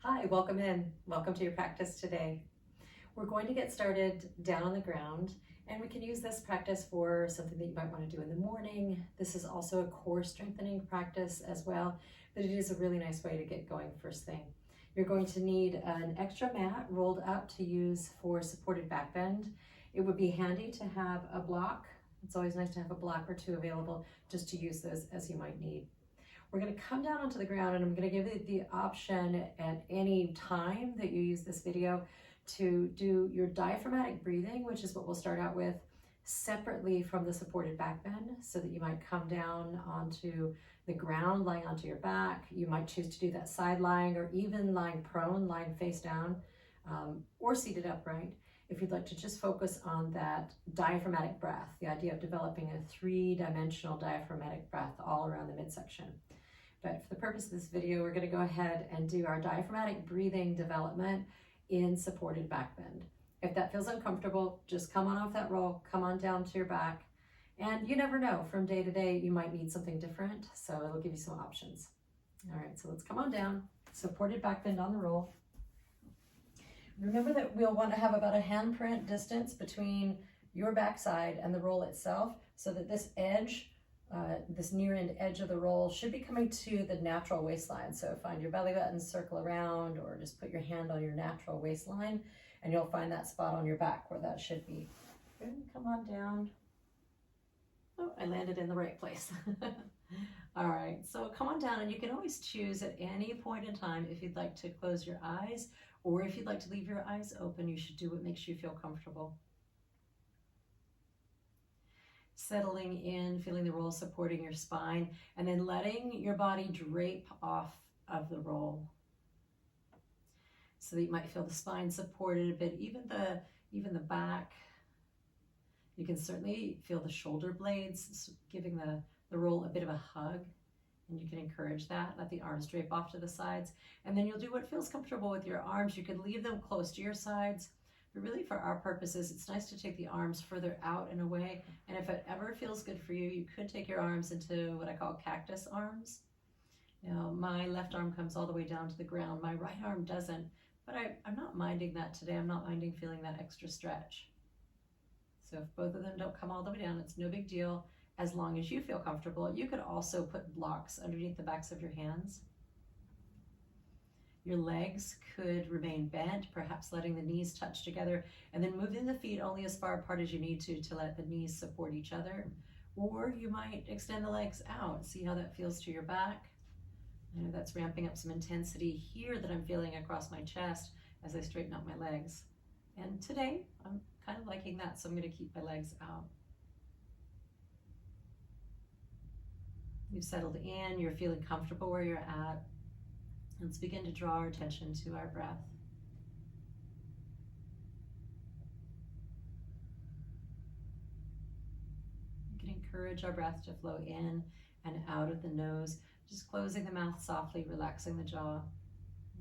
Hi, welcome in. Welcome to your practice today. We're going to get started down on the ground, and we can use this practice for something that you might want to do in the morning. This is also a core strengthening practice as well, but it is a really nice way to get going first thing. You're going to need an extra mat rolled up to use for supported back bend. It would be handy to have a block. It's always nice to have a block or two available just to use those as you might need. We're going to come down onto the ground, and I'm going to give you the option at any time that you use this video to do your diaphragmatic breathing, which is what we'll start out with, separately from the supported back bend, so that you might come down onto the ground, lying onto your back. You might choose to do that side lying or even lying prone, lying face down, or seated upright. If you'd like to just focus on that diaphragmatic breath, the idea of developing a three-dimensional diaphragmatic breath all around the midsection. But for the purpose of this video, we're going to go ahead and do our diaphragmatic breathing development in supported back bend. If that feels uncomfortable, just come on off that roll, come on down to your back. And you never know, from day to day, you might need something different, so it'll give you some options. All right, so let's come on down, supported back bend on the roll. Remember that we'll want to have about a handprint distance between your backside and the roll itself, so that this edge, this near end edge of the roll should be coming to the natural waistline. So find your belly button, circle around, or just put your hand on your natural waistline, and you'll find that spot on your back where that should be. Good, come on down. Oh, I landed in the right place. All right, so come on down, and you can always choose at any point in time if you'd like to close your eyes, or if you'd like to leave your eyes open. You should do what makes you feel comfortable. Settling in, feeling the roll supporting your spine, and then letting your body drape off of the roll, so that you might feel the spine supported a bit, even the back. You can certainly feel the shoulder blades giving the roll a bit of a hug, and you can encourage that. Let the arms drape off to the sides, and then you'll do what feels comfortable with your arms. You could leave them close to your sides, but really for our purposes, it's nice to take the arms further out and away. And if it ever feels good for you, you could take your arms into what I call cactus arms. Now, my left arm comes all the way down to the ground. My right arm doesn't, but I'm not minding that today. I'm not minding feeling that extra stretch. So if both of them don't come all the way down, it's no big deal, as long as you feel comfortable. You could also put blocks underneath the backs of your hands. Your legs could remain bent, perhaps letting the knees touch together, and then moving the feet only as far apart as you need to let the knees support each other. Or you might extend the legs out. See how that feels to your back. I know that's ramping up some intensity here that I'm feeling across my chest as I straighten out my legs. And today, I'm kind of liking that, so I'm going to keep my legs out. You've settled in, you're feeling comfortable where you're at. Let's begin to draw our attention to our breath. We can encourage our breath to flow in and out of the nose, just closing the mouth softly, relaxing the jaw,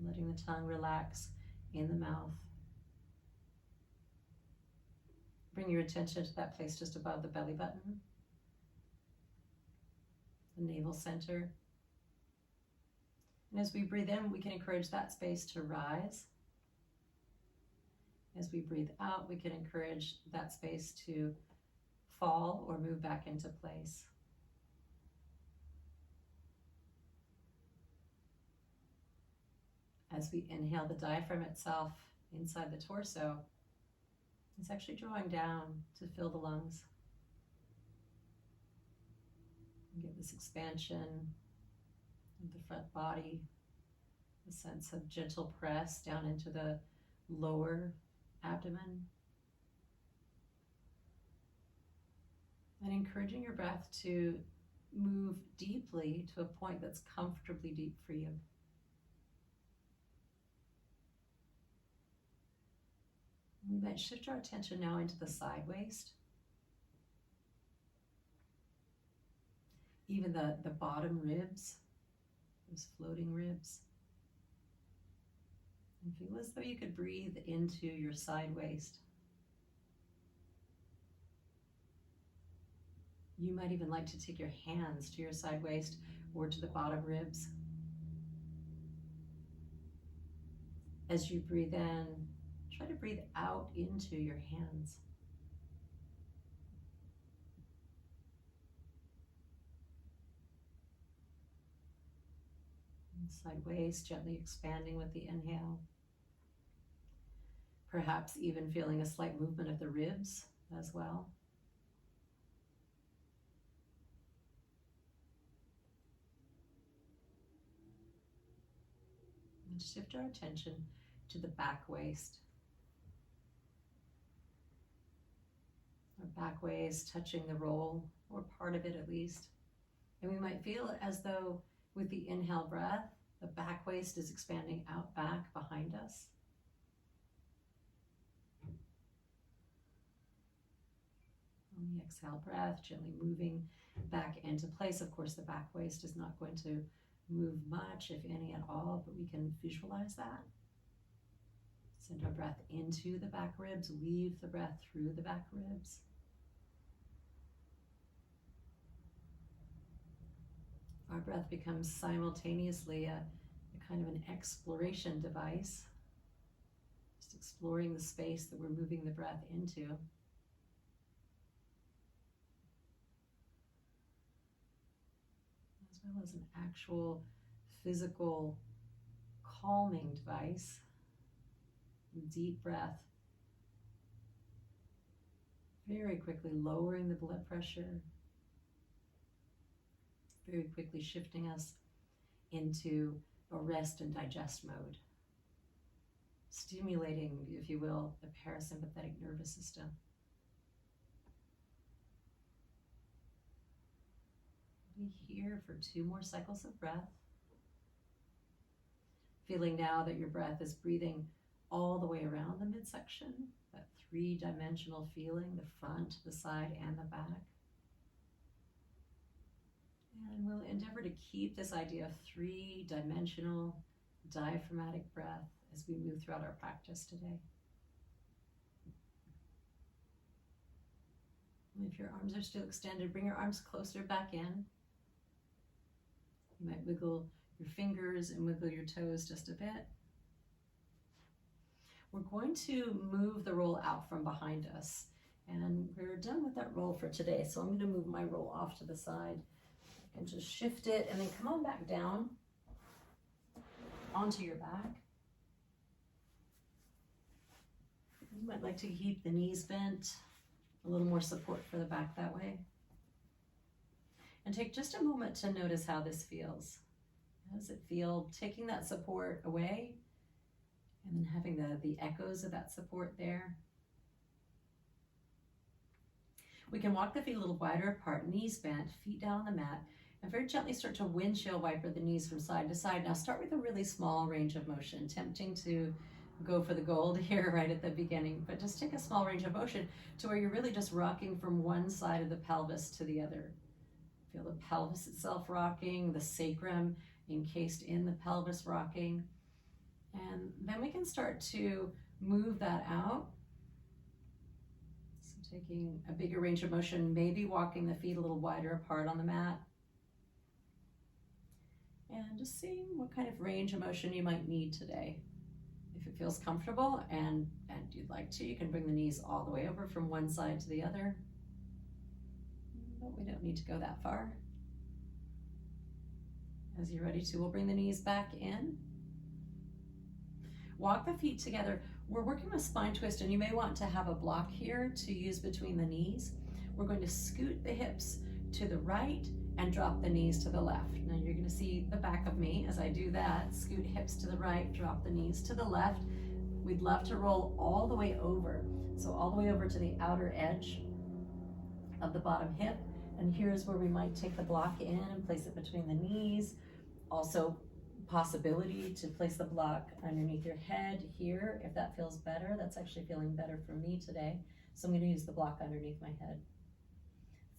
letting the tongue relax in the mouth. Bring your attention to that place just above the belly button, the navel center. And as we breathe in, we can encourage that space to rise. As we breathe out, we can encourage that space to fall or move back into place. As we inhale, the diaphragm itself inside the torso is actually drawing down to fill the lungs. Get this expansion of the front body, a sense of gentle press down into the lower abdomen. And encouraging your breath to move deeply to a point that's comfortably deep for you. We might shift our attention now into the side waist. Even the bottom ribs, those floating ribs. And feel as though you could breathe into your side waist. You might even like to take your hands to your side waist or to the bottom ribs. As you breathe in, try to breathe out into your hands. Side waist gently expanding with the inhale. Perhaps even feeling a slight movement of the ribs as well. And shift our attention to the back waist. Our back waist touching the roll, or part of it at least. And we might feel as though with the inhale breath, the back waist is expanding out back behind us. On the exhale breath, gently moving back into place. Of course, the back waist is not going to move much, if any at all, but we can visualize that. Send our breath into the back ribs, weave the breath through the back ribs. Our breath becomes simultaneously a kind of an exploration device, just exploring the space that we're moving the breath into. As well as an actual physical calming device. Deep breath, very quickly lowering the blood pressure, very quickly shifting us into a rest and digest mode, stimulating, if you will, the parasympathetic nervous system. Be here for 2 more cycles of breath. Feeling now that your breath is breathing all the way around the midsection, that 3-dimensional feeling, the front, the side, and the back. And we'll endeavor to keep this idea of 3-dimensional diaphragmatic breath as we move throughout our practice today. And if your arms are still extended, bring your arms closer back in. You might wiggle your fingers and wiggle your toes just a bit. We're going to move the roll out from behind us. And we're done with that roll for today. So I'm going to move my roll off to the side and just shift it and then come on back down onto your back. You might like to keep the knees bent, a little more support for the back that way. And take just a moment to notice how this feels. How does it feel taking that support away and then having the echoes of that support there? We can walk the feet a little wider apart, knees bent, feet down on the mat, and very gently start to windshield wiper the knees from side to side. Now start with a really small range of motion, tempting to go for the gold here right at the beginning, but just take a small range of motion to where you're really just rocking from one side of the pelvis to the other. Feel the pelvis itself rocking, the sacrum encased in the pelvis rocking. And then we can start to move that out. So taking a bigger range of motion, maybe walking the feet a little wider apart on the mat. And just seeing what kind of range of motion you might need today. If it feels comfortable and you'd like to, you can bring the knees all the way over from one side to the other. But we don't need to go that far. As you're ready to, we'll bring the knees back in. Walk the feet together. We're working with spine twist, and you may want to have a block here to use between the knees. We're going to scoot the hips to the right and drop the knees to the left. Now you're going to see the back of me as I do that. Scoot hips to the right, drop the knees to the left. We'd love to roll all the way over. So all the way over to the outer edge of the bottom hip. And here's where we might take the block in and place it between the knees. Also, possibility to place the block underneath your head here if that feels better. That's actually feeling better for me today. So I'm going to use the block underneath my head.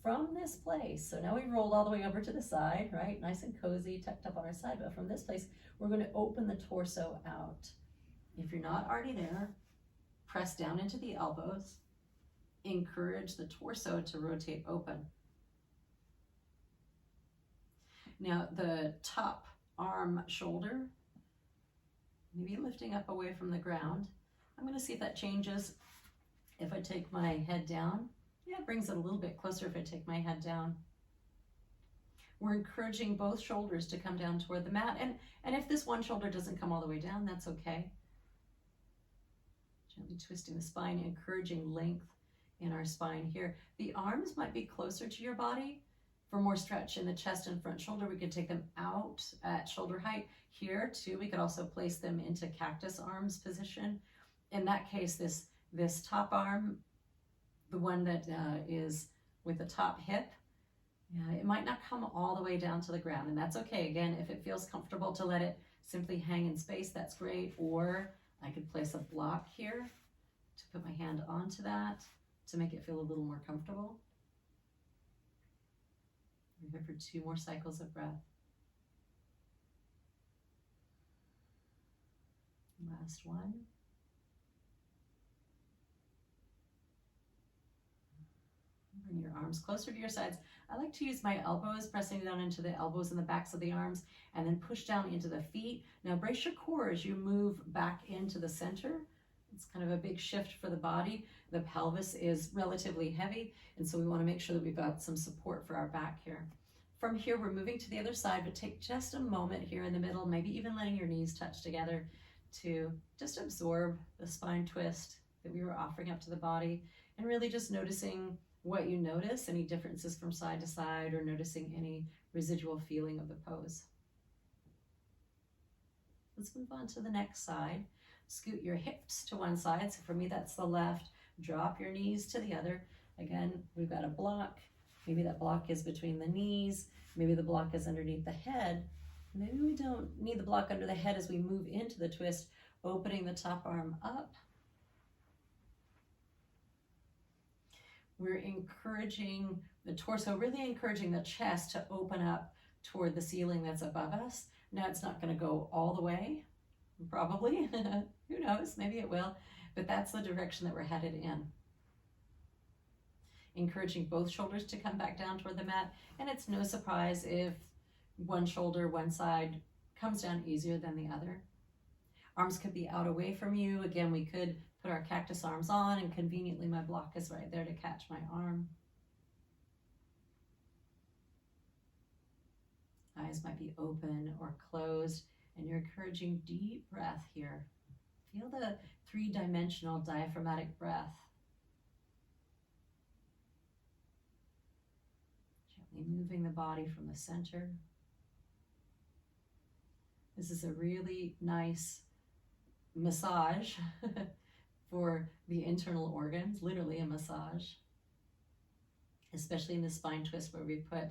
From this place, so now we rolled all the way over to the side, right? Nice and cozy, tucked up on our side. But from this place, we're going to open the torso out. If you're not already there, press down into the elbows. Encourage the torso to rotate open. Now the top arm shoulder maybe lifting up away from the ground. I'm going to see if that changes if I take my head down. Yeah, it brings it a little bit closer if I take my head down. We're encouraging both shoulders to come down toward the mat. And if this one shoulder doesn't come all the way down, that's okay. Gently twisting the spine, encouraging length in our spine here. The arms might be closer to your body. For more stretch in the chest and front shoulder, we could take them out at shoulder height. Here too, we could also place them into cactus arms position. In that case, this top arm, the one that is with the top hip, it might not come all the way down to the ground, and that's okay. Again, if it feels comfortable to let it simply hang in space, that's great. Or I could place a block here to put my hand onto that to make it feel a little more comfortable. We're here for 2 more cycles of breath. Last one. Bring your arms closer to your sides. I like to use my elbows, pressing down into the elbows and the backs of the arms, and then push down into the feet. Now brace your core as you move back into the center. It's kind of a big shift for the body. The pelvis is relatively heavy, and so we want to make sure that we've got some support for our back here. From here, we're moving to the other side, but take just a moment here in the middle, maybe even letting your knees touch together to just absorb the spine twist that we were offering up to the body, and really just noticing what you notice, any differences from side to side, or noticing any residual feeling of the pose. Let's move on to the next side. Scoot your hips to one side. So for me, that's the left. Drop your knees to the other. Again, we've got a block. Maybe that block is between the knees. Maybe the block is underneath the head. Maybe we don't need the block under the head as we move into the twist, opening the top arm up. We're encouraging the torso, really encouraging the chest to open up toward the ceiling that's above us. Now it's not going to go all the way, probably. Who knows? Maybe it will. But that's the direction that we're headed in. Encouraging both shoulders to come back down toward the mat. And it's no surprise if one shoulder, one side comes down easier than the other. Arms could be out away from you. Again, we could put our cactus arms on, and conveniently my block is right there to catch my arm. Eyes might be open or closed, and you're encouraging deep breath here. Feel the 3-dimensional diaphragmatic breath. Gently moving the body from the center. This is a really nice massage for the internal organs, literally a massage, especially in the spine twist where we put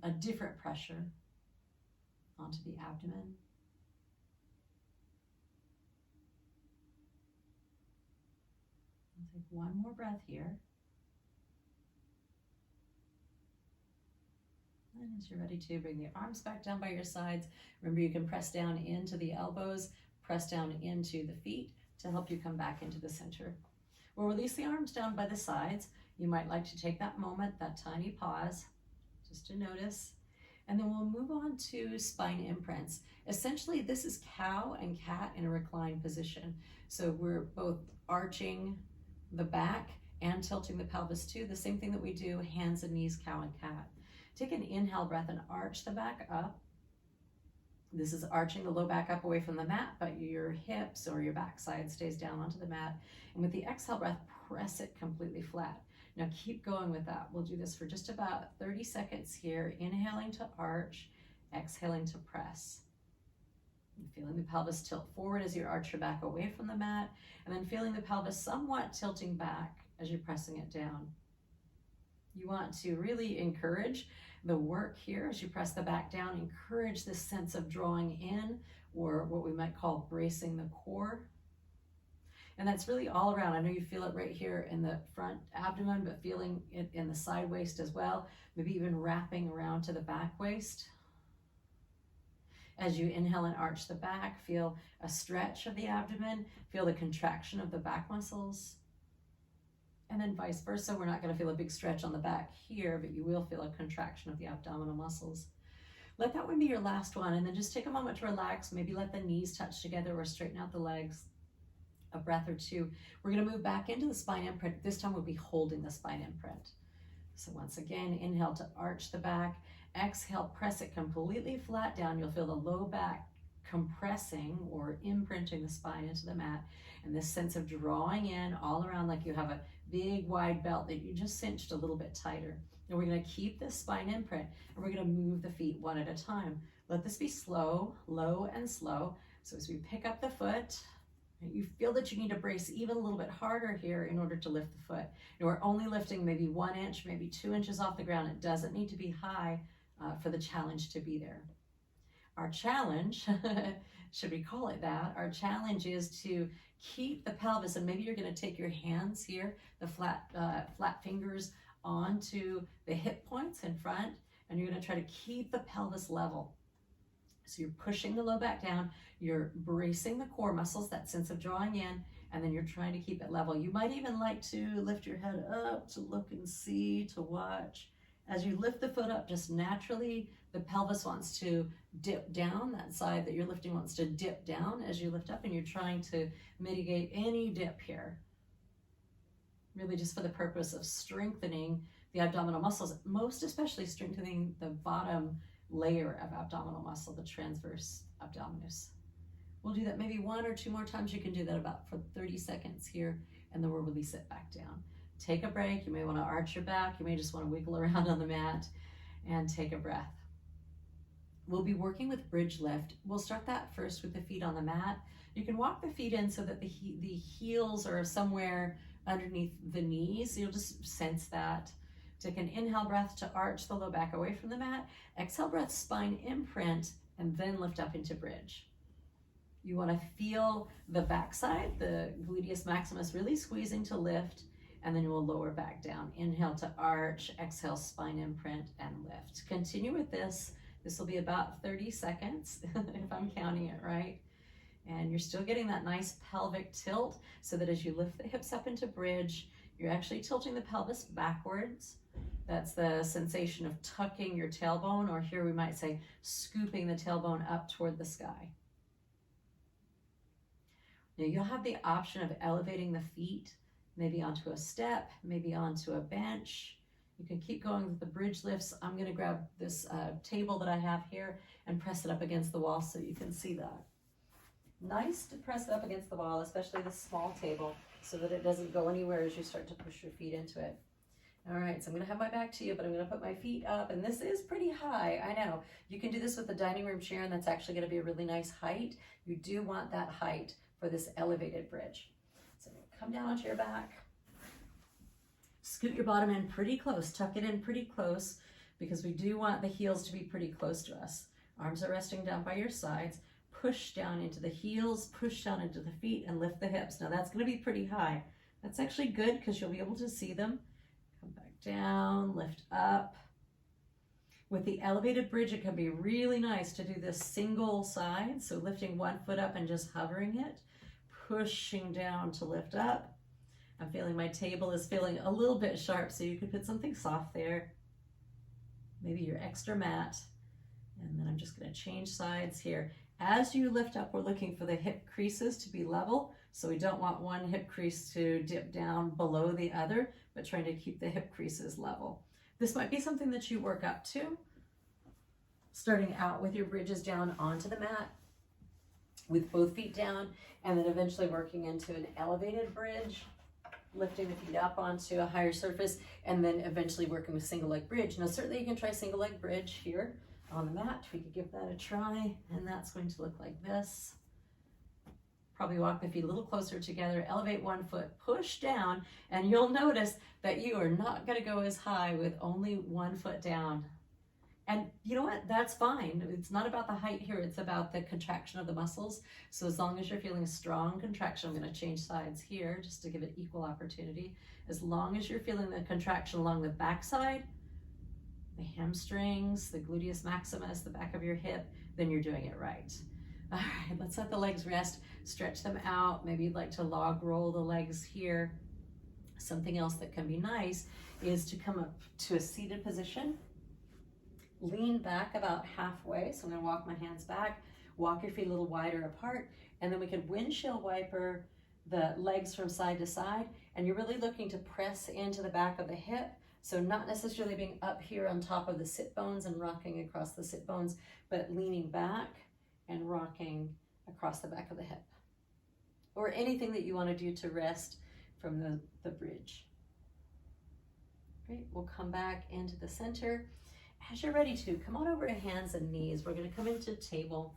a different pressure onto the abdomen. I'll take one more breath here. And as you're ready to, bring the arms back down by your sides. Remember, you can press down into the elbows, press down into the feet to help you come back into the center. We'll release the arms down by the sides. You might like to take that moment, that tiny pause, just to notice. And then we'll move on to spine imprints. Essentially, this is cow and cat in a reclined position. So we're both arching the back and tilting the pelvis too. The same thing that we do, hands and knees, cow and cat. Take an inhale breath and arch the back up. This is arching the low back up away from the mat, but your hips or your backside stays down onto the mat. And with the exhale breath, press it completely flat. Now keep going with that. We'll do this for just about 30 seconds here. Inhaling to arch, exhaling to press. And feeling the pelvis tilt forward as you arch your back away from the mat, and then feeling the pelvis somewhat tilting back as you're pressing it down. You want to really encourage the work here as you press the back down. Encourage this sense of drawing in, or what we might call bracing the core. And that's really all around. I know you feel it right here in the front abdomen, but feeling it in the side waist as well. Maybe even wrapping around to the back waist. As you inhale and arch the back, feel a stretch of the abdomen, feel the contraction of the back muscles. And then vice versa, we're not going to feel a big stretch on the back here, but you will feel a contraction of the abdominal muscles. Let that one be your last one, and then just take a moment to relax. Maybe let the knees touch together or straighten out the legs. A breath or two. We're going to move back into the spine imprint. This time we'll be holding the spine imprint. So once again, inhale to arch the back. Exhale, press it completely flat down. You'll feel the low back compressing or imprinting the spine into the mat. And this sense of drawing in all around like you have a big wide belt that you just cinched a little bit tighter. And we're going to keep this spine imprint, and we're going to move the feet one at a time. Let this be slow, low, and slow. So as we pick up the foot, you feel that you need to brace even a little bit harder here in order to lift the foot. We're only lifting maybe 1 inch, maybe 2 inches off the ground. It doesn't need to be high for the challenge to be there. Our challenge, should we call it that? Our challenge is to keep the pelvis, and maybe you're going to take your hands here, the flat fingers onto the hip points in front, and you're going to try to keep the pelvis level. So you're pushing the low back down, you're bracing the core muscles, that sense of drawing in, and then you're trying to keep it level. You might even like to lift your head up to look and see, to watch. As you lift the foot up, just naturally, the pelvis wants to dip down. That side that you're lifting wants to dip down as you lift up, and you're trying to mitigate any dip here. Really just for the purpose of strengthening the abdominal muscles, most especially strengthening the bottom layer of abdominal muscle, the transverse abdominis. We'll do that maybe 1 or 2 more times. You can do that about for 30 seconds here, and then we'll release it back down. Take a break. You may want to arch your back. You may just want to wiggle around on the mat and take a breath. We'll be working with bridge lift. We'll start that first with the feet on the mat. You can walk the feet in so that the heels are somewhere underneath the knees. You'll just sense that. Take an inhale breath to arch the low back away from the mat. Exhale breath, spine imprint, and then lift up into bridge. You want to feel the backside, the gluteus maximus really squeezing to lift, and then you will lower back down. Inhale to arch, exhale spine imprint, and lift. Continue with this. This will be about 30 seconds if I'm counting it right. And you're still getting that nice pelvic tilt so that as you lift the hips up into bridge, you're actually tilting the pelvis backwards. That's the sensation of tucking your tailbone, or here we might say scooping the tailbone up toward the sky. Now you'll have the option of elevating the feet, maybe onto a step, maybe onto a bench. You can keep going with the bridge lifts. I'm going to grab this table that I have here and press it up against the wall so you can see that. Nice to press it up against the wall, especially the small table, so that it doesn't go anywhere as you start to push your feet into it. All right, so I'm going to have my back to you, but I'm going to put my feet up, and this is pretty high. I know. You can do this with the dining room chair, and that's actually going to be a really nice height. You do want that height for this elevated bridge. So come down onto your back. Scoot your bottom in pretty close. Tuck it in pretty close, because we do want the heels to be pretty close to us. Arms are resting down by your sides. Push down into the heels, push down into the feet, and lift the hips. Now that's going to be pretty high. That's actually good because you'll be able to see them. Come back down, lift up. With the elevated bridge, it can be really nice to do this single side. So lifting one foot up and just hovering it, pushing down to lift up. I'm feeling my table is feeling a little bit sharp, so you could put something soft there. Maybe your extra mat. And then I'm just going to change sides here. As you lift up, we're looking for the hip creases to be level. So we don't want one hip crease to dip down below the other, but trying to keep the hip creases level. This might be something that you work up to. Starting out with your bridges down onto the mat with both feet down, and then eventually working into an elevated bridge, lifting the feet up onto a higher surface, and then eventually working with single leg bridge. Now certainly you can try single leg bridge here on the mat. We could give that a try, and that's going to look like this. Probably walk the feet a little closer together, elevate one foot, push down, and you'll notice that you are not going to go as high with only one foot down. And you know what? That's fine. It's not about the height here. It's about the contraction of the muscles. So as long as you're feeling a strong contraction, I'm going to change sides here just to give it equal opportunity. As long as you're feeling the contraction along the backside, the hamstrings, the gluteus maximus, the back of your hip, then you're doing it right. All right, let's let the legs rest, stretch them out. Maybe you'd like to log roll the legs here. Something else that can be nice is to come up to a seated position Lean back about halfway. So I'm gonna walk my hands back, walk your feet a little wider apart, and then we can windshield wiper the legs from side to side, and you're really looking to press into the back of the hip. So not necessarily being up here on top of the sit bones and rocking across the sit bones, but leaning back and rocking across the back of the hip. Or anything that you want to do to rest from the bridge. Great, we'll come back into the center. As you're ready to, come on over to hands and knees. We're going to come into table.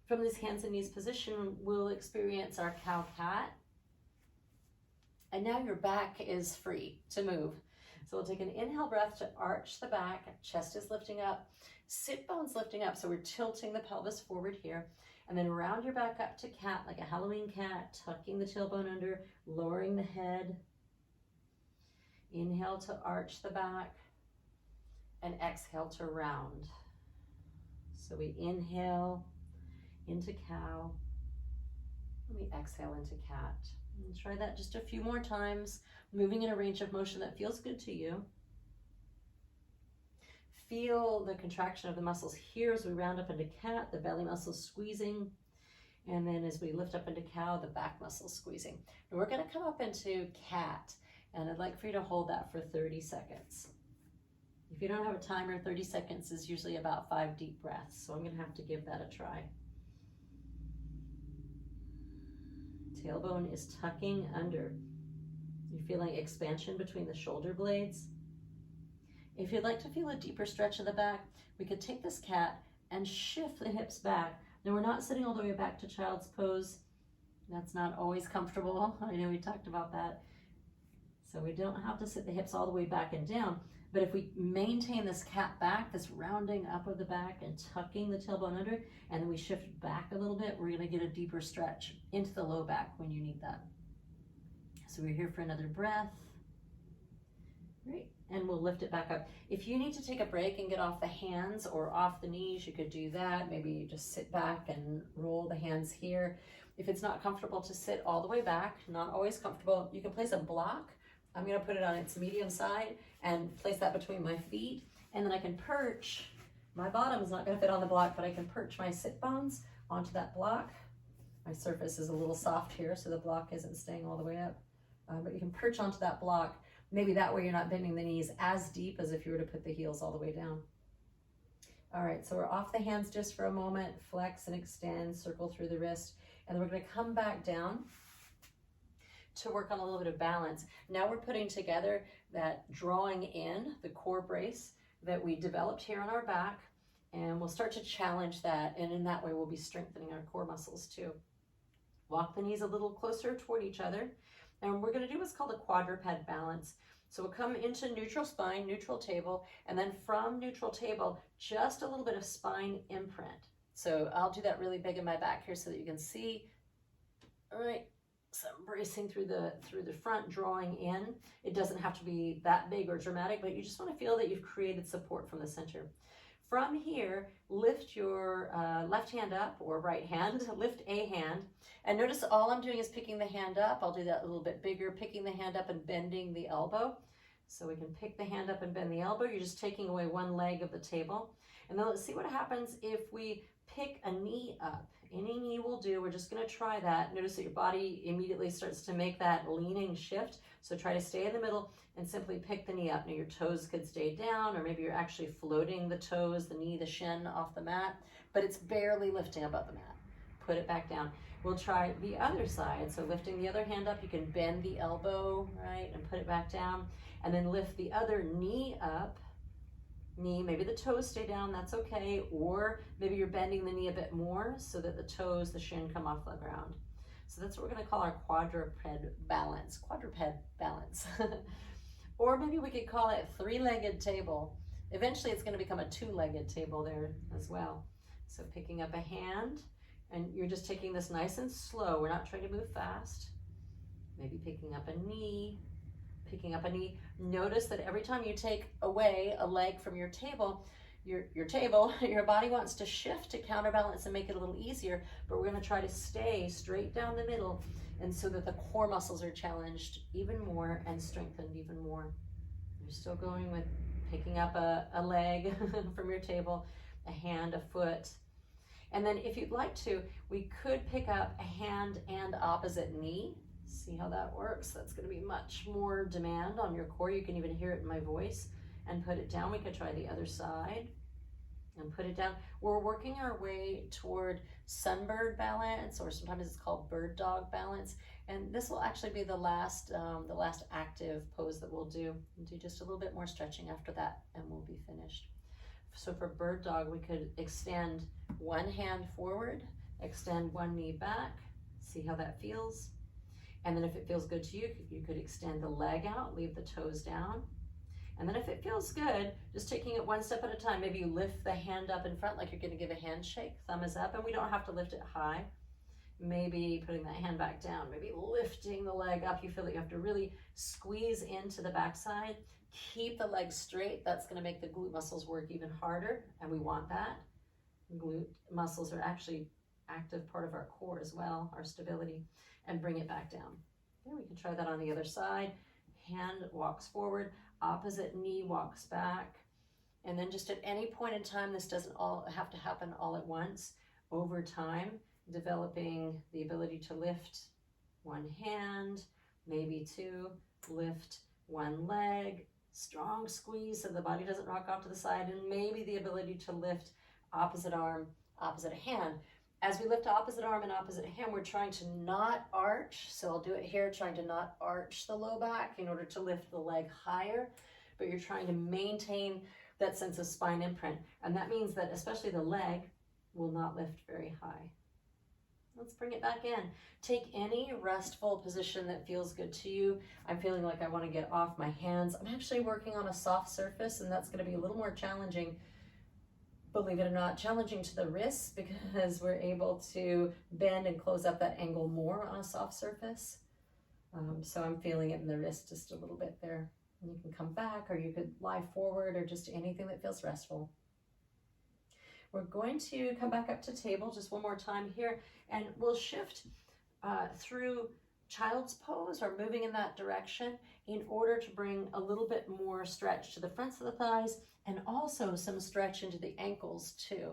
From this hands and knees position, we'll experience our cow-cat. And now your back is free to move. So we'll take an inhale breath to arch the back, chest is lifting up, sit bones lifting up, so we're tilting the pelvis forward here. And then round your back up to cat, like a Halloween cat, tucking the tailbone under, lowering the head. Inhale to arch the back, and exhale to round. So we inhale into cow, and we exhale into cat. And try that just a few more times, moving in a range of motion that feels good to you. Feel the contraction of the muscles here as we round up into cat, the belly muscles squeezing. And then as we lift up into cow, the back muscles squeezing. And we're going to come up into cat. And I'd like for you to hold that for 30 seconds. If you don't have a timer, 30 seconds is usually about 5 deep breaths. So I'm going to have to give that a try. Tailbone is tucking under. You're feeling expansion between the shoulder blades. If you'd like to feel a deeper stretch in the back, we could take this cat and shift the hips back. Now we're not sitting all the way back to child's pose. That's not always comfortable. I know we talked about that. So we don't have to sit the hips all the way back and down. But if we maintain this cat back, this rounding up of the back and tucking the tailbone under, and then we shift back a little bit, we're going to get a deeper stretch into the low back when you need that. So we're here for another breath. Great. And we'll lift it back up. If you need to take a break and get off the hands or off the knees, you could do that. Maybe you just sit back and roll the hands here. If it's not comfortable to sit all the way back, not always comfortable, you can place a block. I'm going to put it on its medium side and place that between my feet. And then I can perch. My bottom is not going to fit on the block, but I can perch my sit bones onto that block. My surface is a little soft here, so the block isn't staying all the way up. But you can perch onto that block. Maybe that way you're not bending the knees as deep as if you were to put the heels all the way down. All right, so we're off the hands just for a moment. Flex and extend, circle through the wrist. And then we're going to come back down to work on a little bit of balance. Now we're putting together that drawing in, the core brace that we developed here on our back, and we'll start to challenge that, and in that way we'll be strengthening our core muscles too. Walk the knees a little closer toward each other, and we're going to do what's called a quadruped balance. So we'll come into neutral spine, neutral table, and then from neutral table, just a little bit of spine imprint. So I'll do that really big in my back here so that you can see. All right. So I'm bracing through the front, drawing in. It doesn't have to be that big or dramatic, but you just want to feel that you've created support from the center. From here, lift your left hand up, or right hand, lift a hand. And notice all I'm doing is picking the hand up. I'll do that a little bit bigger, picking the hand up and bending the elbow. So we can pick the hand up and bend the elbow. You're just taking away one leg of the table. And then let's see what happens if we pick a knee up. Any knee will do. We're just going to try that. Notice that your body immediately starts to make that leaning shift. So try to stay in the middle and simply pick the knee up. Now your toes could stay down, or maybe you're actually floating the toes, the knee, the shin off the mat, but it's barely lifting above the mat. Put it back down. We'll try the other side. So lifting the other hand up, you can bend the elbow, right, and put it back down, and then lift the other knee up. Knee, maybe the toes stay down, that's okay, or maybe you're bending the knee a bit more so that the toes, the shin come off the ground. So that's what we're going to call our quadruped balance. Or maybe we could call it three-legged table. Eventually it's going to become a two-legged table there as well. So picking up a hand, and you're just taking this nice and slow. We're not trying to move fast. Maybe picking up a knee. Notice that every time you take away a leg from your table, your body wants to shift to counterbalance and make it a little easier, but we're going to try to stay straight down the middle, and so that the core muscles are challenged even more and strengthened even more. You're still going with picking up a leg from your table, a hand, a foot. And then if you'd like to, we could pick up a hand and opposite knee. See how that works? That's going to be much more demand on your core. You can even hear it in my voice. And put it down. We could try the other side and put it down. We're working our way toward sunbird balance, or sometimes it's called bird dog balance. And this will actually be the last active pose that we'll do. We'll do just a little bit more stretching after that, and we'll be finished. So for bird dog, we could extend one hand forward, extend one knee back, see how that feels. And then if it feels good to you, you could extend the leg out, leave the toes down. And then if it feels good, just taking it one step at a time, maybe you lift the hand up in front like you're going to give a handshake, thumb is up, and we don't have to lift it high. Maybe putting that hand back down, maybe lifting the leg up. You feel that you have to really squeeze into the backside. Keep the leg straight. That's going to make the glute muscles work even harder, and we want that. Glute muscles are actually active part of our core as well, our stability, and bring it back down. Okay, we can try that on the other side. Hand walks forward, opposite knee walks back, and then just at any point in time, this doesn't all have to happen all at once. Over time, developing the ability to lift one hand, maybe two, lift one leg, strong squeeze so the body doesn't rock off to the side, and maybe the ability to lift opposite arm, opposite hand. As we lift opposite arm and opposite hand, we're trying to not arch. So I'll do it here, trying to not arch the low back in order to lift the leg higher, but you're trying to maintain that sense of spine imprint. And that means that especially the leg will not lift very high. Let's bring it back in. Take any restful position that feels good to you. I'm feeling like I want to get off my hands. I'm actually working on a soft surface, and that's going to be a little more challenging, believe it or not, challenging to the wrists, because we're able to bend and close up that angle more on a soft surface. So I'm feeling it in the wrist just a little bit there. And you can come back, or you could lie forward, or just anything that feels restful. We're going to come back up to table just one more time here, and we'll shift through child's pose, or moving in that direction, in order to bring a little bit more stretch to the fronts of the thighs, and also some stretch into the ankles too.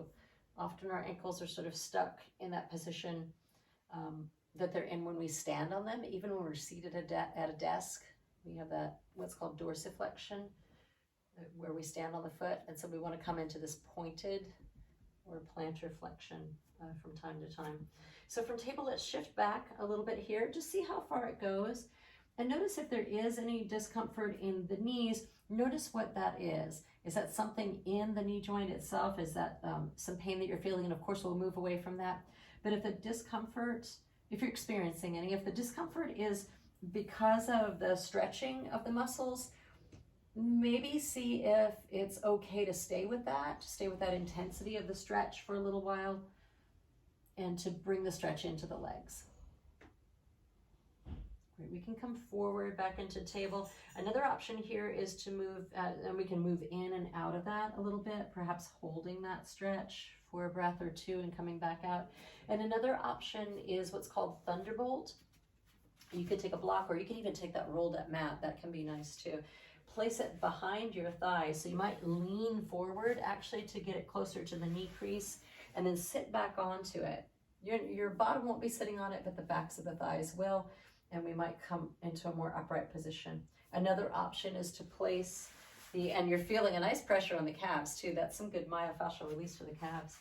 Often our ankles are sort of stuck in that position that they're in when we stand on them. Even when we're seated at a desk, we have that what's called dorsiflexion, where we stand on the foot, and so we want to come into this pointed or plantar flexion from time to time. So from table, let's shift back a little bit here. Just see how far it goes. And notice if there is any discomfort in the knees, notice what that is. Is that something in the knee joint itself? Is that some pain that you're feeling? And of course, we'll move away from that. But if the discomfort, if you're experiencing any, if the discomfort is because of the stretching of the muscles, maybe see if it's okay to stay with that intensity of the stretch for a little while, and to bring the stretch into the legs. Great. We can come forward back into table. Another option here is to move, and we can move in and out of that a little bit, perhaps holding that stretch for a breath or two and coming back out. And another option is what's called thunderbolt. You could take a block, or you can even take that rolled up mat. That can be nice too. Place it behind your thighs. So you might lean forward actually to get it closer to the knee crease, and then sit back onto it. Your bottom won't be sitting on it, but the backs of the thighs will, and we might come into a more upright position. Another option is to place and you're feeling a nice pressure on the calves too. That's some good myofascial release for the calves.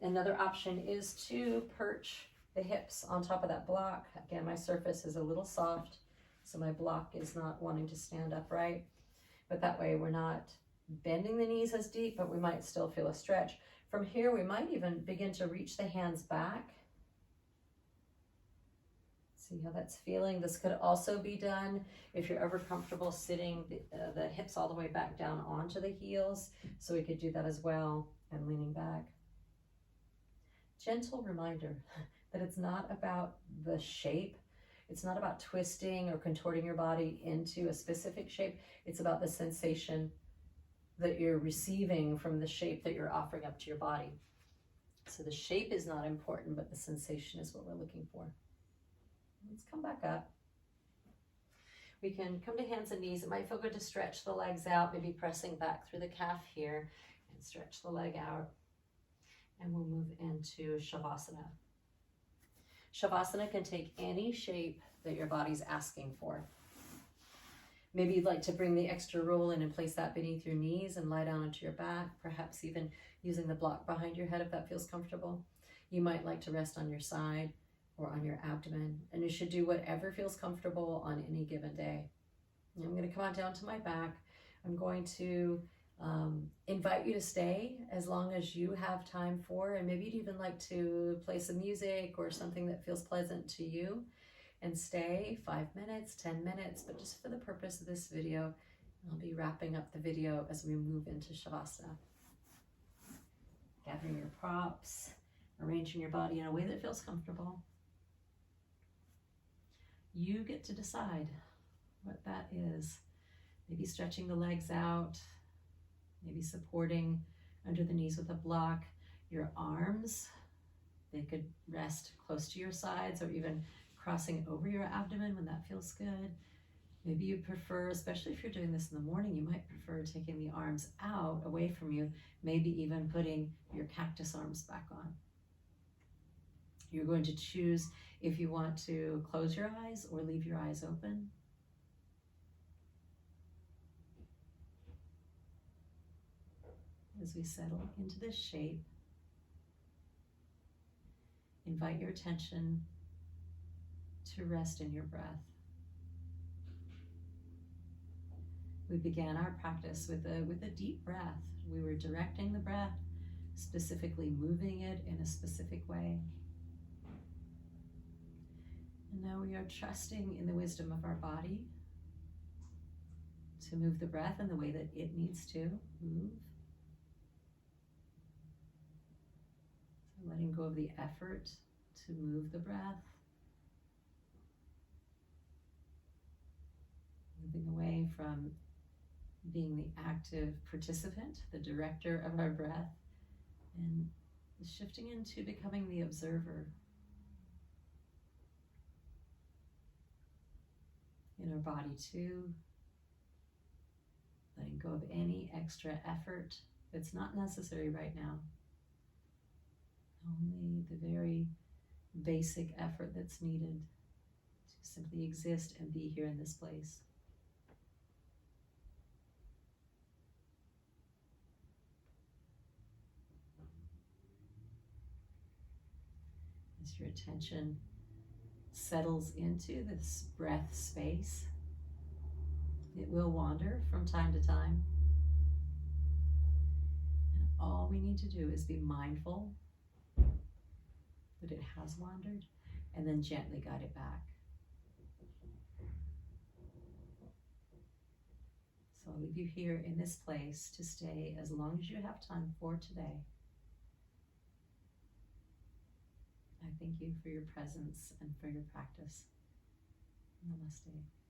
Another option is to perch the hips on top of that block. Again, my surface is a little soft, so my block is not wanting to stand upright. But that way we're not bending the knees as deep, but we might still feel a stretch. From here, we might even begin to reach the hands back. See how that's feeling. This could also be done if you're ever comfortable sitting the hips all the way back down onto the heels. So we could do that as well, and leaning back. Gentle reminder that it's not about the shape. It's not about twisting or contorting your body into a specific shape. It's about the sensation that you're receiving from the shape that you're offering up to your body. So the shape is not important, but the sensation is what we're looking for. Let's come back up. We can come to hands and knees. It might feel good to stretch the legs out, maybe pressing back through the calf here, and stretch the leg out. And we'll move into Shavasana. Shavasana can take any shape that your body's asking for. Maybe you'd like to bring the extra roll in and place that beneath your knees and lie down onto your back, perhaps even using the block behind your head if that feels comfortable. You might like to rest on your side or on your abdomen, and you should do whatever feels comfortable on any given day. And I'm going to come on down to my back. I'm going to invite you to stay as long as you have time for, and maybe you'd even like to play some music or something that feels pleasant to you, and stay 5 minutes, 10 minutes, but just for the purpose of this video, I'll be wrapping up the video as we move into Shavasana. Gathering your props, arranging your body in a way that feels comfortable. You get to decide what that is. Maybe stretching the legs out, maybe supporting under the knees with a block. Your arms, they could rest close to your sides or even crossing over your abdomen when that feels good. Maybe you prefer, especially if you're doing this in the morning, you might prefer taking the arms out away from you, maybe even putting your cactus arms back on. You're going to choose if you want to close your eyes or leave your eyes open. As we settle into this shape, invite your attention to rest in your breath. We began our practice with a deep breath. We were directing the breath, specifically moving it in a specific way. And now we are trusting in the wisdom of our body to move the breath in the way that it needs to move. So letting go of the effort to move the breath. Moving away from being the active participant, the director of our breath, and shifting into becoming the observer in our body too. Letting go of any extra effort that's not necessary right now. Only the very basic effort that's needed to simply exist and be here in this place. As your attention settles into this breath space, it will wander from time to time. And all we need to do is be mindful that it has wandered and then gently guide it back. So I'll leave you here in this place to stay as long as you have time for today. I thank you for your presence and for your practice. Namaste.